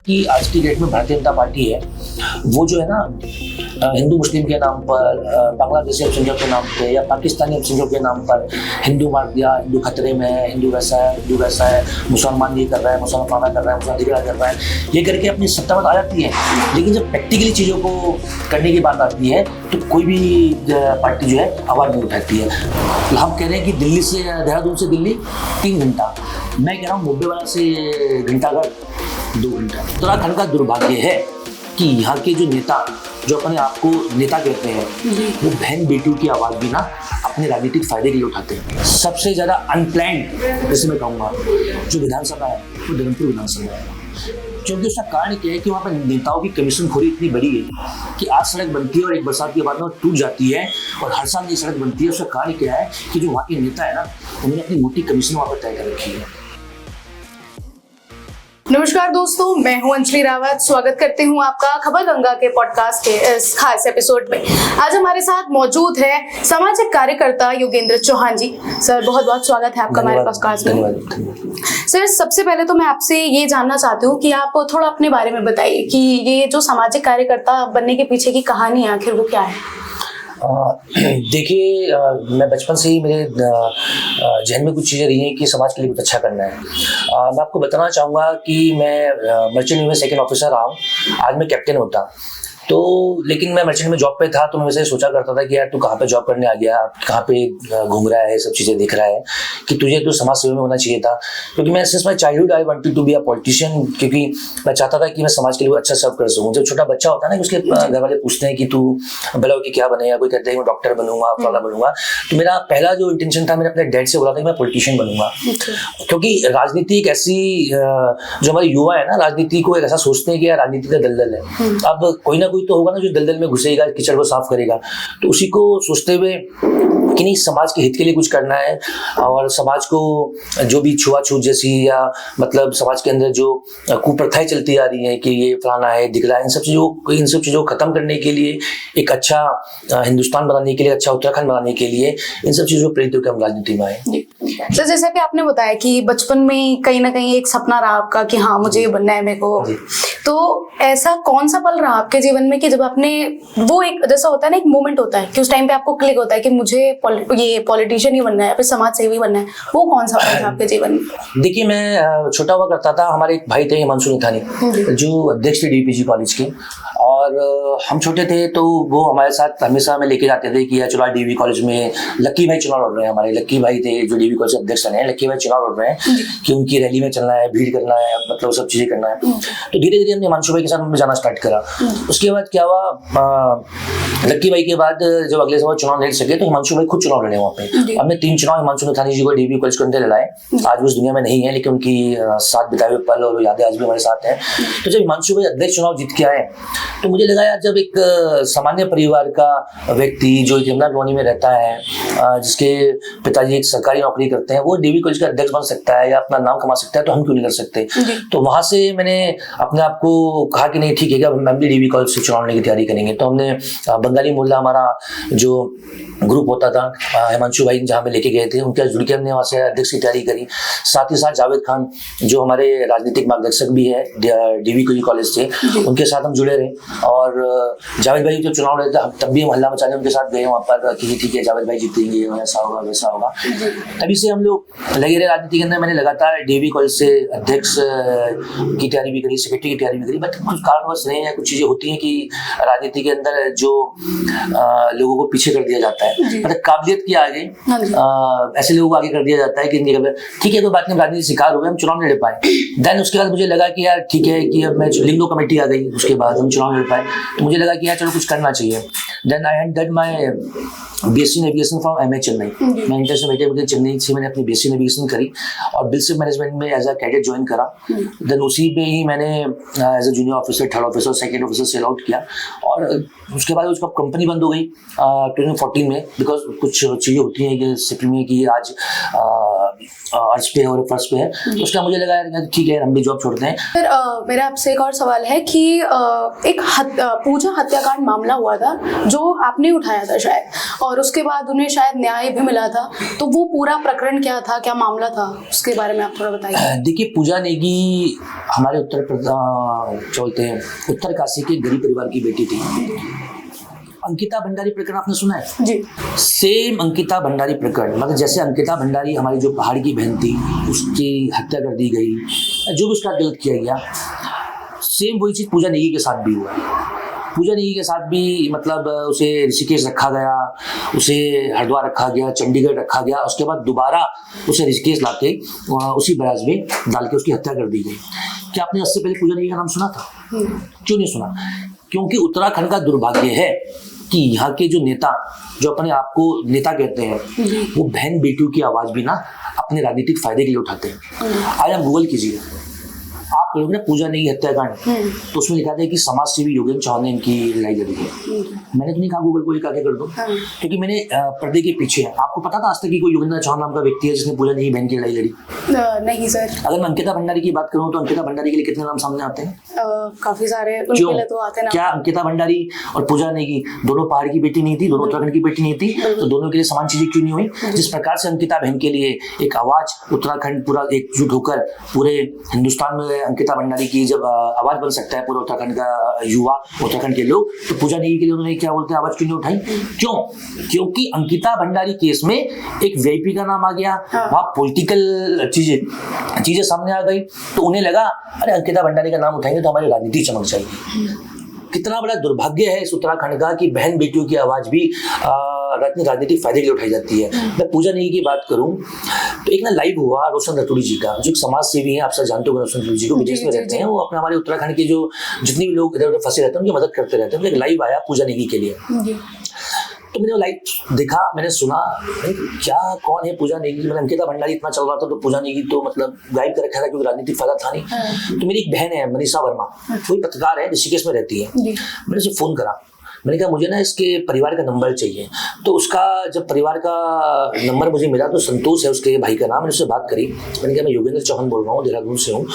कि आज की डेट में भारतीय जनता पार्टी है वो जो है ना हिंदू मुस्लिम के नाम पर, बांग्लादेशी अल्पसंख्यक के नाम पे या पाकिस्तानी अल्पसंख्यक के नाम पर हिंदू मार दिया, हिंदू खतरे में है, हिंदू वैसा है, मुसलमान ये कर रहा है, मुसलमान फलाना कर रहा है, मुसलमान धिगड़ा कर रहा है, ये करके अपनी सत्ता में आ जाती है। लेकिन जब प्रैक्टिकली चीज़ों को करने की बात आती है तो कोई भी पार्टी जो है आवाज़ नहीं उठाती है। तो हम कह रहे हैं कि दिल्ली से देहरादून से दिल्ली 3 घंटा, मैं कह रहा हूँ मुंबईवाला से घंटाघर 2 घंटा। उत्तराखंड का दुर्भाग्य है कि यहाँ के जो नेता जो अपने आप को नेता कहते हैं वो बहन बेटियों की आवाज़ भी ना अपने राजनीतिक फायदे के लिए उठाते हैं। सबसे ज़्यादा अनप्लैंड जैसे मैं कहूँगा जो विधानसभा है वो धर्मपुर विधानसभा है, क्योंकि उसका कारण क्या है कि वहाँ पर नेताओं की कमीशन खोरी इतनी बड़ी है कि आज सड़क बनती है और एक बरसात के बाद में टूट जाती है और हर साल नई सड़क बनती है। उसका कारण क्या है कि जो वहाँ के नेता है ना उन्होंने अपनी मोटी कमीशन वहाँ पर तय कर रखी है। नमस्कार दोस्तों, मैं हूं अंजलि रावत। स्वागत करती हूं आपका खबर गंगा के पॉडकास्ट के इस खास एपिसोड में। आज हमारे साथ मौजूद है सामाजिक कार्यकर्ता योगेंद्र चौहान जी। सर, बहुत बहुत स्वागत है आपका हमारे पॉडकास्ट में। सर, सबसे पहले तो मैं आपसे ये जानना चाहती हूँ कि आप थोड़ा अपने बारे में बताइए कि ये जो सामाजिक कार्यकर्ता बनने के पीछे की कहानी है आखिर वो क्या है। देखिए, मैं बचपन से ही मेरे जहन में कुछ चीज़ें रही हैं कि समाज के लिए कुछ अच्छा करना है। मैं आपको बताना चाहूँगा कि मैं मर्चेंट नेवी में सेकंड ऑफिसर रहा हूँ। आज मैं कैप्टन होता तो, लेकिन मैं मर्चेंट में जॉब पे था तो मैं वैसे सोचा करता था कि यार तू कहाँ पे जॉब करने आ गया, कहाँ पे घूम रहा है, सब चीज़ें देख रहा है, कि तुझे तो समाज सेवा में होना चाहिए था। क्योंकि मैं since my childhood I wanted to be a politician, क्योंकि मैं चाहता था कि मैं समाज के लिए अच्छा सर्व कर सकूँ। जब छोटा बच्चा होता है ना, उसके घर वाले पूछते हैं कि तू बड़ा होकर क्या बनेगा, कोई कहते हैं मैं डॉक्टर बनूंगा, फलाना बनूंगा, तो मेरा पहला जो इंटेंशन था मैंने अपने डैड से बोला था कि मैं पॉलिटिशियन बनूंगा। क्योंकि राजनीति एक ऐसी जो हमारे युवा है ना, राजनीति को एक ऐसा सोचते हैं कि यार राजनीति का दलदल है, अब कोई ना कोई तो होगा ना जो दलदल में घुसेगा, कीचड़ को साफ करेगा। तो उसी को सोचते हुए कि नहीं, समाज के हित के लिए कुछ करना है और समाज को जो भी छुआछूत जैसी या मतलब समाज के अंदर जो कुप्रथाएं चलती आ रही हैं कि ये फलाना है, दिखला है, इन सब चीज़ों को खत्म करने के लिए, एक अच्छा हिंदुस्तान बनाने के लिए, अच्छा उत्तराखंड बनाने के लिए, इन सब चीज़ों को प्रेरित होकर हम राजनीति में आए। सर, जैसे कि आपने बताया कि बचपन में कहीं ना कहीं एक सपना रहा आपका कि हाँ मुझे ये बनना है मेरे को, तो ऐसा कौन सा पल रहा आपके जीवन में कि जब आपने वो एक जैसा होता है ना, एक मोमेंट होता है कि उस टाइम पे आपको क्लिक होता है कि मुझे ये पॉलिटिशियन ही बनना है, फिर समाज सेवी बनना है, वो कौन सा पल था आपके जीवन में? देखिए, मैं छोटा हुआ करता था, हमारे एक भाई थे हिमांशु निथानी जो अध्यक्ष थे डीपीजी कॉलेज के, और हम छोटे थे तो वो हमारे साथ हमेशा हमें लेके जाते थे कि यार चलो डीवी कॉलेज में लक्की भाई चुनाव लड़ रहे हैं। हमारे लक्की भाई थे जो डीवी कॉलेज अध्यक्ष हैं, लक्की भाई चुनाव लड़ रहे हैं कि उनकी रैली में चलना है, भीड़ करना है, मतलब सब चीज़ें करना है। तो धीरे धीरे हमने हिमांशु भाई के साथ जाना स्टार्ट करा। उसके बाद क्या हुआ, लक्की भाई के बाद जब अगले साल चुनाव लड़ सके तो हिमांशु भाई खुद चुनाव लड़े वहाँ पे। हमने 3 चुनाव हिमांशु निथानी जी को डीवी कॉलेज के अंदर लड़ाए। आज वो इस दुनिया में नहीं है, लेकिन उनकी साथ बिताए हुए पल और यादें आज भी हमारे साथ हैं। तो जब हिमांशु भाई अध्यक्ष चुनाव जीत के आए तो मुझे लगा यार, जब एक सामान्य परिवार का व्यक्ति जो यमुना कॉलोनी में रहता है, जिसके पिताजी एक सरकारी नौकरी करते हैं, वो डीवी कॉलेज का अध्यक्ष बन सकता है या अपना नाम कमा सकता है, तो हम क्यों नहीं कर सकते। तो वहां से मैंने अपने आप को कहा कि नहीं ठीक है, क्या हम भी डीवी कॉलेज से चुनाव लड़ने की तैयारी करेंगे। तो हमने बंगाली मोहल्ला हमारा जो ग्रुप होता था, हिमांशु भाई जहाँ पे लेके गए थे, उनके साथ जुड़ के हमने वहाँ से अध्यक्ष की तैयारी करी। साथ ही साथ जावेद खान जो हमारे राजनीतिक मार्गदर्शक भी है डीवी कॉलेज से, उनके साथ हम जुड़े रहे। और जावेद भाई जो चुनाव लड़े थे तब भी हम हल्ला मचाने उनके साथ गए वहाँ पर कि ठीक है जावेद भाई जीतेंगे, ऐसा होगा वैसा होगा। तभी से हम लोग लगे रहे राजनीति के अंदर। मैंने लगातार डीवी कॉलेज से अध्यक्ष की तैयारी भी करी, सेक्रेटरी की तैयारी भी करी, बट कुछ कारणवश नहीं है, कुछ चीज़ें होती हैं कि राजनीति के अंदर जो लोगों को पीछे कर दिया जाता है, मतलब काबिलियत के आगे ऐसे लोगों को आगे कर दिया जाता है कि ठीक है कोई बात नहीं, राजनीति शिकार हुए, हम चुनाव लड़ पाए। देन उसके बाद मुझे लगा कि यार ठीक है कि अब मैं लिंगो कमेटी आ गई, उसके बाद हम चुनाव लड़ पाए, तो मुझे लगा कि यार चलो कुछ करना चाहिए। Then I had done my BSc navigation from MA Chennai. मैं इंटरनेशनल मीडिया चेन्नई से मैंने अपनी बीएससी नेविगेशन करी और बिल्स मैनेजमेंट में एज अ कैडेट ज्वाइन करा। देन उसी पे ही मैंने as a junior officer, third officer, second officer sail out किया और उसके बाद उसका कंपनी बंद हो गई 2014 में, बिकॉज कुछ चीज़ें होती हैं कि सिटी में कि आज अर्ज पे और फर्श पे है, तो उसका मुझे लगा यार ठीक है हम भी जॉब छोड़ते हैं। फिर मेरा आपसे एक और सवाल है कि एक पूजा हत्याकांड मामला हुआ था जो आपने उठाया था शायद, और उसके बाद उन्हें शायद न्याय भी मिला था, तो वो पूरा प्रकरण क्या था, क्या मामला था, उसके बारे में आप थोड़ा बताइए। देखिए, पूजा नेगी हमारे बोलते हैं उत्तरकाशी के गरीब परिवार की बेटी थी। अंकिता भंडारी प्रकरण आपने सुना है जी? सेम अंकिता भंडारी प्रकरण, मतलब जैसे अंकिता भंडारी हमारी जो पहाड़ की बहन थी, उसकी हत्या कर दी गई, जो भी उसका गलत किया गया, सेम वही चीज पूजा नेगी के साथ भी हुआ। पूजा नेगी के साथ भी मतलब उसे ऋषिकेश रखा गया, उसे हरिद्वार रखा गया, चंडीगढ़ रखा गया, उसके बाद दोबारा उसे ऋषिकेश लाके उसी बराज में डाल के उसकी हत्या कर दी गई। क्या आपने इससे पहले पूजा नेगी का नाम सुना था? क्यों नहीं सुना? क्योंकि उत्तराखंड का दुर्भाग्य है कि यहाँ के जो नेता, जो अपने आप को नेता कहते हैं, वो बहन बेटियों की आवाज भी ना अपने राजनीतिक फायदे के लिए उठाते हैं। आज आप गूगल कीजिए, आप लोग ने पूजा नेगी हत्याकांड, तो उसमें लिखा था कि समाज सेवी योगेंद्र चौहान ने इनकी लड़ाई लड़ी है। मैंने तो नहीं कहा गूगल को लिखा के कर दो, क्योंकि मैंने पर्दे के पीछे है। आपको पता था आज तक कि कोई योगेंद्र चौहान नाम का व्यक्ति है जिसने पूजा नेगी बहन की लड़ाई लड़ी? नहीं सर। अगर मैं अंकिता भंडारी की बात करूं तो अंकिता भंडारी के लिए कितने नाम सामने आते हैं? काफी सारे उनके लिए तो आते ना। क्या अंकिता भंडारी और पूजा नेगी दोनों पहाड़ की बेटी नहीं थी, दोनों उत्तराखंड की बेटी नहीं थी? तो दोनों के लिए समान चीजें क्यों नहीं हुई? जिस प्रकार से अंकिता बहन के लिए एक आवाज उत्तराखंड पूरा एकजुट होकर पूरे हिंदुस्तान में अंकिता भंडारी की जब आवाज बन सकता है पूरा उत्तराखंड का युवा, उत्तराखंड के लोग, तो पूजा नेगी के लिए उन्होंने क्या बोलते हैं आवाज क्यों नहीं उठाई? क्यों? क्योंकि अंकिता भंडारी केस में एक वीआईपी का नाम आ गया, वहां पॉलिटिकल चीजें सामने आ गई, तो उन्हें लगा अरे अंकिता भंडारी का नाम उठाएंगे तो हमारी राजनीति चमक जाएगी। कितना बड़ा दुर्भाग्य है इस उत्तराखंड का कि बहन बेटियों की आवाज भी राजनीतिक फायदे के लिए उठाई जाती है। मैं पूजा नेगी की बात करूं तो एक ना लाइव हुआ रोशन रतूड़ी जी का, जो एक समाज सेवी है, आप सब जानते हो रोशन रतूड़ी जी को, विदेश में रहते हैं वो। अपने हमारे उत्तराखंड के जो जितने भी लोग इधर उधर फंसे रहते हैं उनकी मदद करते रहते हैं। एक लाइव आया पूजा नेगी के लिए, तो मैंने वो लाइव देखा, मैंने सुना क्या कौन है पूजा नेगी। मतलब अंकिता भंडारी इतना चल रहा था तो पूजा नेगी तो मतलब गायब कर रखा था क्योंकि राजनीतिक फायदा था नहीं। तो मेरी एक बहन है मनीषा वर्मा, वही पत्रकार है, ऋषिकेश में रहती है। मैंने उसे फोन करा, मैंने कहा मुझे ना इसके परिवार का नंबर चाहिए। तो उसका जब परिवार का नंबर मुझे मिला तो संतोष है उसके भाई का नाम, मैंने उससे बात करी। मैंने कहा मैं योगेंद्र चौहान बोल रहा हूँ, देहरादून से हूँ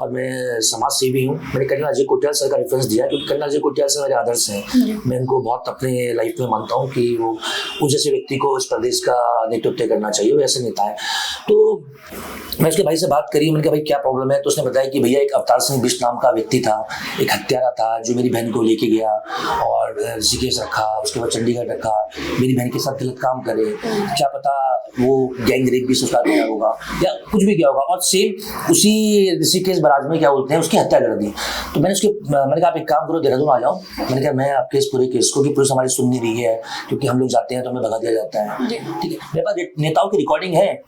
और मैं समाज सेवी हूँ। मैंने कर्नल अजय कोटियाल सर का रेफरेंस दिया क्योंकि कर्नल अजय कोटियाल सर मेरे आदर्श हैं। मैं इनको बहुत अपने लाइफ में मानता हूँ कि वो उस जैसे व्यक्ति को इस प्रदेश का नेतृत्व करना चाहिए, वो ऐसे नेता है। तो मैं उसके भाई से बात करी, मैंने कहा भाई क्या प्रॉब्लम है? तो उसने बताया कि भैया एक अवतार सिंह बिष्ट नाम का व्यक्ति था, एक हत्यारा था जो मेरी बहन को लेके गया और ऋषिकेश रखा, उसके बाद चंडीगढ़ रखा, मेरी बहन के साथ गलत काम करे, क्या पता वो गैंग रेप भी उसका किया होगा या कुछ भी किया होगा, और सेम उसी ऋषिकेश बराज में क्या बोलते हैं उसकी हत्या कर दी। तो मैंने कहा आप एक काम करो, देहरादून आ जाओ। मैंने कहा मैं आपके इस पूरे केस को, कि पुलिस हमारी सुन नहीं रही है क्योंकि हम लोग जाते हैं तो हमें भगा दिया जाता है, ठीक है। मेरे पास नेताओं की रिकॉर्डिंग है,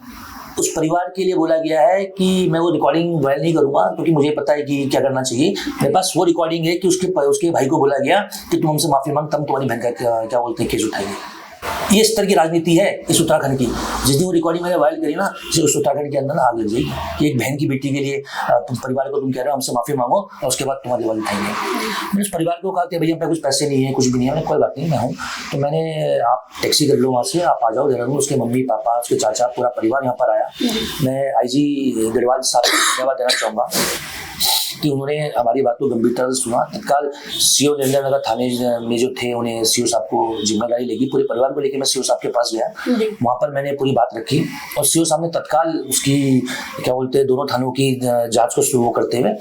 उस परिवार के लिए बोला गया है कि मैं वो रिकॉर्डिंग वायरल नहीं करूंगा क्योंकि मुझे पता है कि क्या करना चाहिए। मेरे पास वो रिकॉर्डिंग है कि उसके भाई को बोला गया कि तुम हमसे माफी मांग, तब तुम्हारी बहन का क्या बोलते हैं केस उठाएंगे। ये इस तरह की राजनीति है इस उत्तराखंड की। जिस दिन वो रिकॉर्डिंग मैंने वायरल करी ना, उस उत्तराखंड के अंदर ना आग लग जाएगी कि एक बहन की बेटी के लिए तुम परिवार को तुम कह रहे हो हमसे माफी मांगो और उसके बाद तुम्हारी आवाज उठाएंगे। मैंने उस परिवार को कहा कि भैया मेरे कुछ पैसे नहीं है, कुछ भी नहीं है। मैंने कोई बात नहीं, मैं हूँ। तो मैंने आप टैक्सी कर लो वहाँ से, आप आ जाओ देहरादून। उसके मम्मी पापा, उसके चाचा, पूरा परिवार यहाँ पर आया। मैं IG गढ़वाल साहब को धन्यवाद देना चाहूँगा कि उन्होंने हमारी बात को गंभीरता से सुना। तत्काल सीओ नरेंद्र थाने में जो थे उन्हें सीओ साहब को जिम्मेदारी लगी, पूरे परिवार को लेकर मैं सीओ साहब के पास गया। वहाँ पर मैंने पूरी बात रखी और सीओ साहब ने तत्काल उसकी क्या बोलते हैं दोनों थानों की जांच को शुरू करते हुए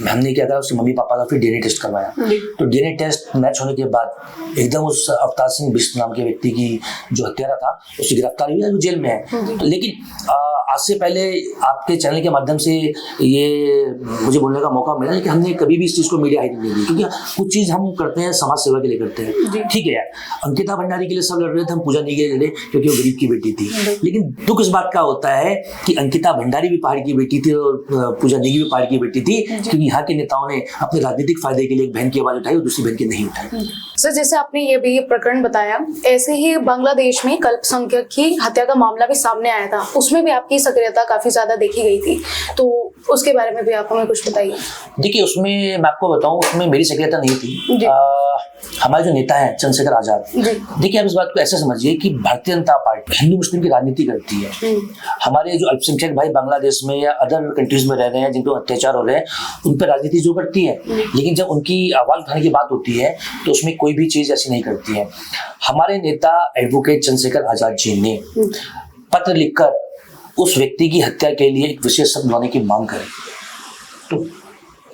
हमने क्या करा, उसके मम्मी पापा का फिर DNA टेस्ट करवाया। तो DNA टेस्ट मैच होने के बाद एकदम उस अवतार सिंह बिष्ट नाम के व्यक्ति की जो हत्यारा था उसकी गिरफ्तारी हुई है, जो जेल में है। तो लेकिन आज से पहले आपके चैनल के माध्यम से ये मुझे बोलने का मौका मिला कि हमने कभी भी इस चीज को मीडिया हाइड नहीं दी, क्योंकि कुछ चीज हम करते हैं समाज सेवा के लिए करते हैं, ठीक है यार। अंकिता भंडारी के लिए सब लड़ रहे थे, हम पूजा नेगी के लिए लड़े क्योंकि वो गरीब की बेटी थी। लेकिन दुख इस बात का होता है कि अंकिता भंडारी भी पहाड़ की बेटी थी और पूजा नेगी भी पहाड़ की बेटी थी, क्योंकि यहाँ के नेताओं ने अपने राजनीतिक फायदे के लिए एक बहन की आवाज उठाई और दूसरी बहन की नहीं उठाई। सर जैसे आपने ये भी प्रकरण बताया, ऐसे ही बांग्लादेश में अल्पसंख्यक की हत्या का मामला भी सामने आया था, उसमें भी आपकी सक्रियता काफी ज्यादा देखी गई थी, तो उसके बारे में भी आप हमें कुछ बताइए। देखिए, उसमें मैं आपको बताऊं, उसमें मेरी सक्रियता नहीं थी। हमारे जो नेता हैं चंद्रशेखर आजाद, देखिए आप इस बात को ऐसे समझिए कि भारतीय जनता पार्टी हिंदू मुस्लिम की राजनीति करती है। हमारे जो अल्पसंख्यक भाई बांग्लादेश में या अदर कंट्रीज में रह रहे हैं, जिन पर अत्याचार हो रहे हैं, उन पर राजनीति जो करती है, लेकिन जब उनकी आवाज उठाने की बात होती है तो उसमें कोई भी चीज ऐसी नहीं करती है। हमारे नेता एडवोकेट चंद्रशेखर आजाद जी ने पत्र लिखकर उस व्यक्ति की हत्या के लिए एक विशेष सदन बुलाने की मांग करी। तो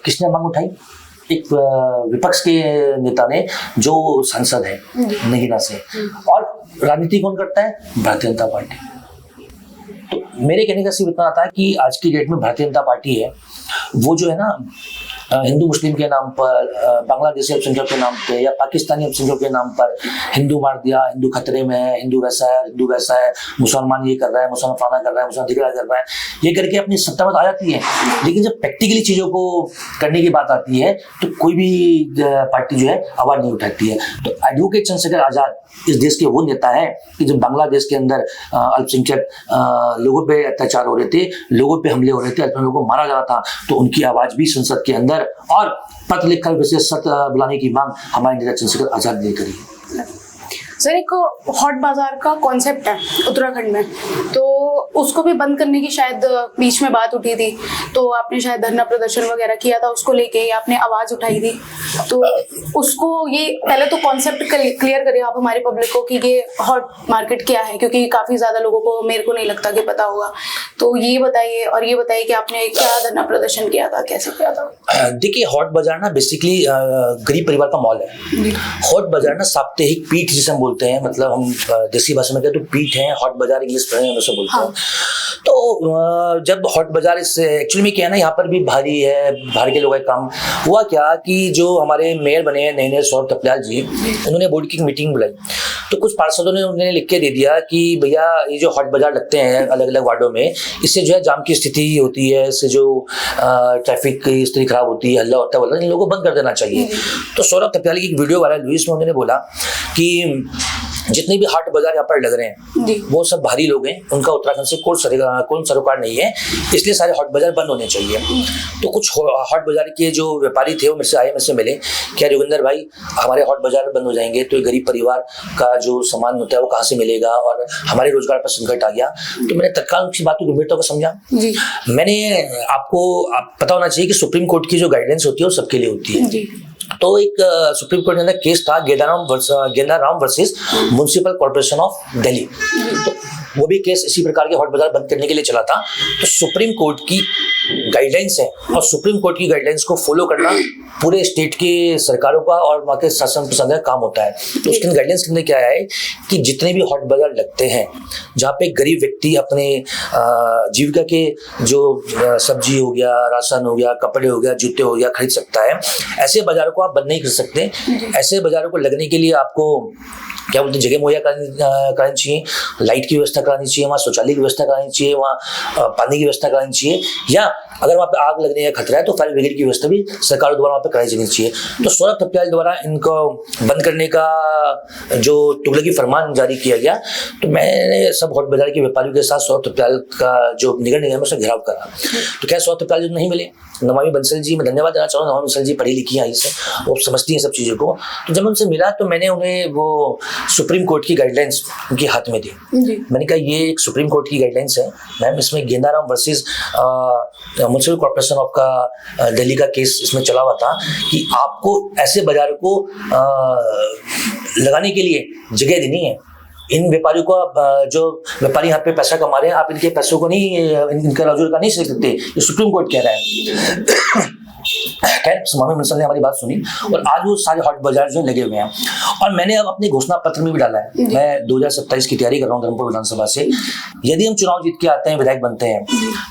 किसने मांग उठाई? एक विपक्ष के नेता ने, जो सांसद है नगीना से। और राजनीति कौन करता है? भारतीय जनता पार्टी। तो मेरे कहने का सिर्फ इतना आता है कि आज की डेट में भारतीय जनता पार्टी है वो जो है ना, हिंदू मुस्लिम के नाम पर, बांग्लादेशी अल्पसंख्यक के नाम पे या पाकिस्तानी अल्पसंख्यक के नाम पर हिंदू मार दिया, हिंदू खतरे में है, हिंदू वैसा है, मुसलमान ये कर रहा है, मुसलमान फलाना कर रहा है, मुसलमान धिक्कार कर रहा है, ये करके अपनी सत्ता में आ जाती है। लेकिन जब प्रैक्टिकली चीजों को करने की बात आती है तो कोई भी पार्टी जो है आवाज नहीं उठाती है। तो एडवोकेट चंद्रशेखर आजाद इस देश के वो नेता है कि जब बांग्लादेश के अंदर अल्पसंख्यक लोगों पे अत्याचार हो रहे थे, लोगों पे हमले हो रहे थे, अल्पसंख्यकों को मारा जा रहा था, तो उनकी आवाज भी संसद के अंदर और पत्र लिखकर विशेष सत्र बुलाने की मांग हमारे नेता चंद्रशेखर आजाद ने करी। सर, एक हॉट बाजार का कॉन्सेप्ट है उत्तराखंड में, तो उसको भी बंद करने की शायद बीच में बात उठी थी, तो आपने शायद धरना प्रदर्शन वगैरह किया था उसको लेके, आपने आवाज उठाई थी। तो उसको, ये पहले तो कॉन्सेप्ट क्लियर करिए आप हमारे पब्लिक को कि ये हॉट मार्केट क्या है, क्योंकि काफी ज्यादा लोगों को, मेरे को नहीं लगता कि पता होगा। तो ये बताइए, और ये बताइए कि आपने क्या धरना प्रदर्शन किया था, कैसे किया था। देखिए, हॉट बाजार ना बेसिकली गरीब परिवार का मॉल है। हॉट बाजार ना साप्ताहिक पीठ जिसे हम बोलते हैं, मतलब हम देसी भाषा में कहते हैं तो पीठ है, हॉट बाजार इंग्लिश में हम उसे बोलते हैं। तो जब हॉट बाजार इस एक्चुअली में क्या है ना, यहाँ पर भी भारी है, बाहर के लोगों का काम हुआ क्या कि जो हमारे मेयर बने हैं नए सौरभ थपलियाल जी, उन्होंने बोर्ड की मीटिंग बुलाई। तो कुछ पार्षदों ने उन्हें लिख के दे दिया कि भैया ये जो हॉट बाजार लगते हैं अलग अलग वार्डों में, इससे जो है जाम की स्थिति होती है, इससे जो ट्रैफिक की स्थिति खराब होती है, हल्ला होता है, इन लोगों को बंद कर देना चाहिए। तो सौरभ थपलियाल की एक वीडियो वायरल हुई, इसमें उन्होंने बोला कि जितने भी हाट बाजार यहाँ पर लग रहे हैं वो सब बाहरी लोग हैं, उनका उत्तराखंड से कोई सरोकार नहीं है, इसलिए सारे हॉट बाजार बंद होने चाहिए। तो कुछ हॉट बाजार के जो व्यापारी थे वो मेरे से मिले, क्या योगेंद्र भाई हमारे हॉट बाजार बंद हो जाएंगे तो गरीब परिवार का जो सामान होता है वो कहाँ से मिलेगा, और हमारे रोजगार पर संकट आ गया। तो मैंने तत्काल उनकी बात को गंभीरता को समझा। मैंने आपको पता होना चाहिए कि सुप्रीम कोर्ट की जो गाइडेंस होती है वो सबके लिए होती है। तो एक सुप्रीम कोर्ट के अंदर केस था Gendaram versus municipal corporation of Delhi. तो वो भी केस इसी प्रकार के हॉट बाजार बंद करने के लिए चला था। तो सुप्रीम कोर्ट की गाइडलाइंस है और सुप्रीम कोर्ट की गाइडलाइंस को फॉलो करना पूरे स्टेट की सरकारों का और वहाँ के शासन प्रशासन का काम होता है। तो उसके गाइडलाइंस के अंदर क्या है कि जितने भी हॉट बाजार लगते हैं जहाँ पे गरीब व्यक्ति अपने जीविका के जो सब्जी हो गया, राशन हो गया, कपड़े हो गया, जूते हो गया खरीद सकता है, ऐसे बाजारों को आप बंद नहीं कर सकते। ऐसे बाजारों को लगने के लिए आपको क्या बोलते हैं, जगह मुहैया करानी चाहिए, लाइट की व्यवस्था करानी चाहिए, वहाँ शौचालय की व्यवस्था करानी चाहिए, वहाँ पानी की व्यवस्था करानी चाहिए, या अगर वहाँ पे आग लगने का खतरा है तो फायर ब्रिगेड की व्यवस्था भी सरकार द्वारा वहाँ पे कराई जानी चाहिए। तो सौरभ थपलियाल द्वारा इनको बंद करने का जो तुगलकी फरमान जारी किया गया, तो मैंने सब हॉट बाजार के व्यापारियों के साथ सौरभ थपलियाल का जो निगम है उसका घेराव करा। तो क्या सौरभ थपलियाल जो नहीं मिले, नमामि बंसल जी, मैं धन्यवाद देना चाहूँगा, नमामि बंसल जी पढ़ी लिखी हैं, से वो समझती हैं सब चीज़ों को। तो जब उनसे मिला तो मैंने उन्हें वो सुप्रीम कोर्ट की गाइडलाइंस उनके हाथ में दी। मैंने कहा ये एक सुप्रीम कोर्ट की गाइडलाइंस है मैम, इसमें गेंदाराम वर्सेस म्युनिसिपल कॉर्पोरेशन ऑफ का दिल्ली का केस इसमें चला हुआ था कि आपको ऐसे बाजार को लगाने के लिए जगह देनी है। इन व्यापारियों को, जो व्यापारी यहाँ पे पैसा कमा रहे हैं, आप इनके पैसों को नहीं, इनका रोजगार का नहीं सीख सकते, ये सुप्रीम कोर्ट कह रहा है। खैर नमामि बंसल ने हमारी बात सुनी और आज वो सारे हॉट बाजार जो लगे हुए हैं। और मैंने अब अपने घोषणा पत्र में भी डाला है, मैं 2027 की तैयारी कर रहा हूँ धर्मपुर विधानसभा से। यदि हम चुनाव जीत के आते हैं, विधायक बनते हैं,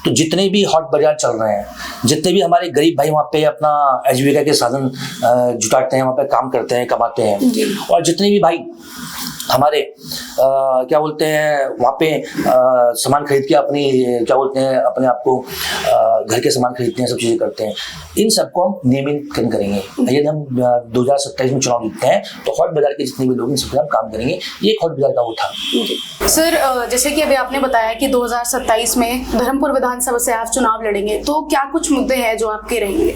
तो जितने भी हॉट बाजार चल रहे हैं, जितने भी हमारे गरीब भाई वहाँ पे अपना आजीविका के साधन जुटाते हैं, वहाँ पे काम करते हैं, कमाते हैं, और जितने भी भाई हमारे क्या बोलते हैं वहाँ पे सामान खरीद के अपनी क्या बोलते हैं अपने आप को घर के सामान खरीदते हैं, सब चीज़ें करते हैं। इन सबको हम नियमित करेंगे। यदि हम 2027 में चुनाव जीतते हैं तो हॉट बाजार के जितने भी लोग इन सब हम काम करेंगे। ये एक हॉट बाजार का वो था। सर जैसे कि अभी आपने बताया कि 2027 में धर्मपुर विधानसभा से आप चुनाव लड़ेंगे, तो क्या कुछ मुद्दे हैं जो आपके रहेंगे?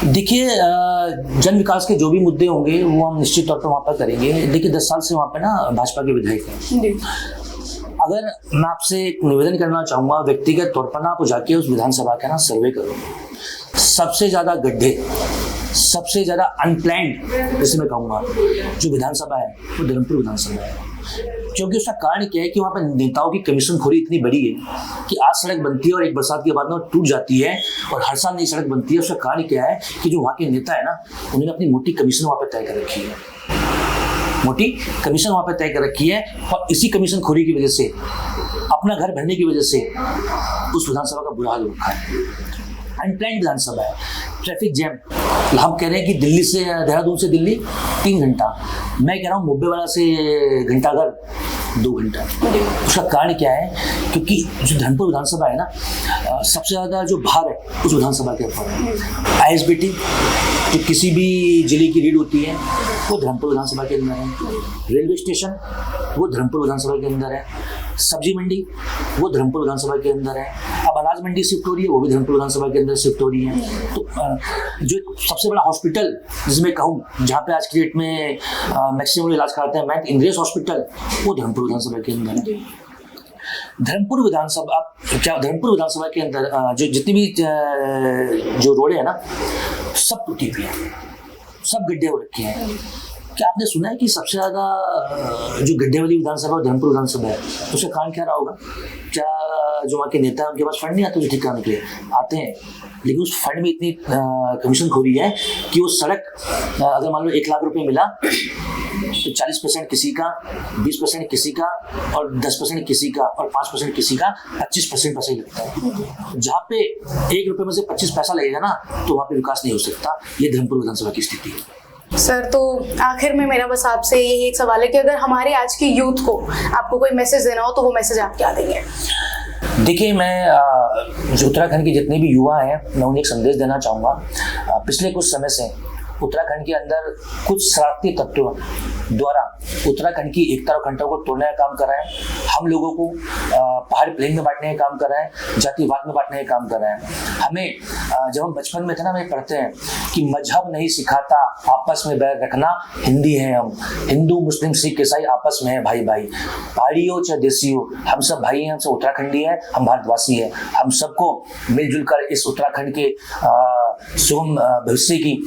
देखिए, जन विकास के जो भी मुद्दे होंगे वो हम निश्चित तौर पर वहाँ पर करेंगे। देखिए 10 साल से वहाँ पे ना भाजपा के विधायक हैं। अगर मैं आपसे एक निवेदन करना चाहूँगा व्यक्तिगत तौर पर ना, आप जाके उस विधानसभा का ना सर्वे करो। सबसे ज़्यादा गड्ढे, सबसे ज़्यादा अनप्लैंड जैसे मैं कहूँगा जो विधानसभा है वो धर्मपुर विधानसभा है। क्योंकि उसका कारण क्या है कि वहाँ पर नेताओं की कमीशनखोरी इतनी बड़ी है कि आज सड़क बनती है और एक बरसात के बाद में टूट जाती है और हर साल नई सड़क बनती है। उसका कारण क्या है कि जो वहाँ के नेता है ना, उन्होंने अपनी मोटी कमीशन वहाँ पर तय कर रखी है, मोटी कमीशन वहाँ पर तय कर रखी है। और इसी कमीशनखोरी की वजह से, अपना घर भरने की वजह से उस विधानसभा का बुरा हाल हो रखा है। अनप्लैंड विधानसभा है। ट्रैफिक जैम, हम कह रहे हैं कि दिल्ली से देहरादून से दिल्ली 3 घंटा, मैं कह रहा हूँ मुंबईवाला से घंटाघर 2 घंटा। उसका कारण क्या है? क्योंकि जो धर्मपुर विधानसभा है ना, सबसे ज़्यादा जो भार है उस विधानसभा के ऊपर है। ISBT जो किसी भी जिले की रीड होती है वो धर्मपुर विधानसभा के अंदर है। रेलवे स्टेशन वो धर्मपुर विधानसभा के अंदर है। सब्जी मंडी वो धर्मपुर विधानसभा के अंदर है। अब अनाज मंडी शिफ्ट हो रही है, वो भी धर्मपुर विधानसभा के अंदर शिफ्ट हो रही है। तो जो सबसे बड़ा हॉस्पिटल जिसमें कहूँ, जहाँ पे आज की डेट में मैक्सिमम इलाज कराते हैं, मैं इंद्रेश हॉस्पिटल, वो धर्मपुर विधानसभा के अंदर है। धर्मपुर विधानसभा के अंदर जो जितनी भी जो रोडें हैं ना, सब टूटी हुई है, सब गड्ढे हो रखे हैं। क्या आपने सुना है कि सबसे ज़्यादा जो गड्ढे वाली विधानसभा धर्मपुर विधानसभा है? उसका कारण क्या रहा होगा? क्या जो वहाँ के नेता हैं उनके पास फंड नहीं आते जो ठीक कराने के लिए? आते हैं, लेकिन उस फंड में इतनी कमीशन खोरी है कि वो सड़क अगर मान लो 1 लाख रुपए मिला तो 40% किसी का, 20% किसी का और 10% किसी का और 5% किसी का, 25% पैसा ही लगता है। जहाँ पे 1 रुपये में से 25 पैसा लगेगा ना, तो वहाँ पे विकास नहीं हो सकता। ये धर्मपुर विधानसभा की स्थिति है। सर, तो आखिर में मेरा बस आपसे यही एक सवाल है कि अगर हमारे आज की यूथ को आपको कोई मैसेज देना हो तो वो मैसेज आप क्या देंगे? देखिए, मैं जो उत्तराखंड के जितने भी युवा हैं, मैं उन्हें एक संदेश देना चाहूँगा। पिछले कुछ समय से उत्तराखंड के अंदर कुछ शरारती तत्वों द्वारा उत्तराखंड की एकता और अखंडता को तोड़ने का काम कर रहे हैं। हम लोगों को पहाड़ी प्लेन में बांटने का काम कर रहे हैं, जातिवाद में बांटने का काम कर रहे हैं। हमें जब हम बचपन में थे ना, हमें पढ़ते हैं कि मजहब नहीं सिखाता आपस में बैर रखना, हिंदी हैं हम, हिंदू मुस्लिम सिख ईसाई आपस में है भाई भाई। पहाड़ी हो चाहे देसी हो, हम सब भाई हैं, हम सब उत्तराखंडी हैं, हम भारतवासी हैं। हम सबको मिलजुल कर इस उत्तराखंड के सुगम भविष्य की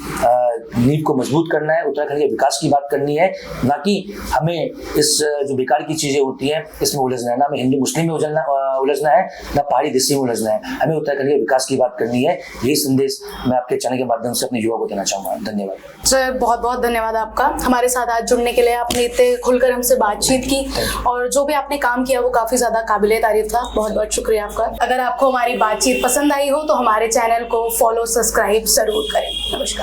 नींव को मजबूत करना है, उत्तराखंड के विकास की बात करनी है, ना कि हमें इस जो बेकार की चीजें होती हैं इसमें उलझना है। ना हमें हिंदू मुस्लिम में उलझना है, ना पहाड़ी देसी में उलझना है। हमें उत्तराखंड के विकास की बात करनी है। यही संदेश मैं आपके चैनल के माध्यम से अपने युवा को देना चाहूँगा। धन्यवाद सर, बहुत बहुत धन्यवाद आपका हमारे साथ आज जुड़ने के लिए। आपने इतने खुलकर हमसे बातचीत की और जो भी आपने काम किया वो काफ़ी ज़्यादा काबिले तारीफ था। बहुत बहुत शुक्रिया आपका। अगर आपको हमारी बातचीत पसंद आई हो तो हमारे चैनल को फॉलो सब्सक्राइब जरूर करें। नमस्कार।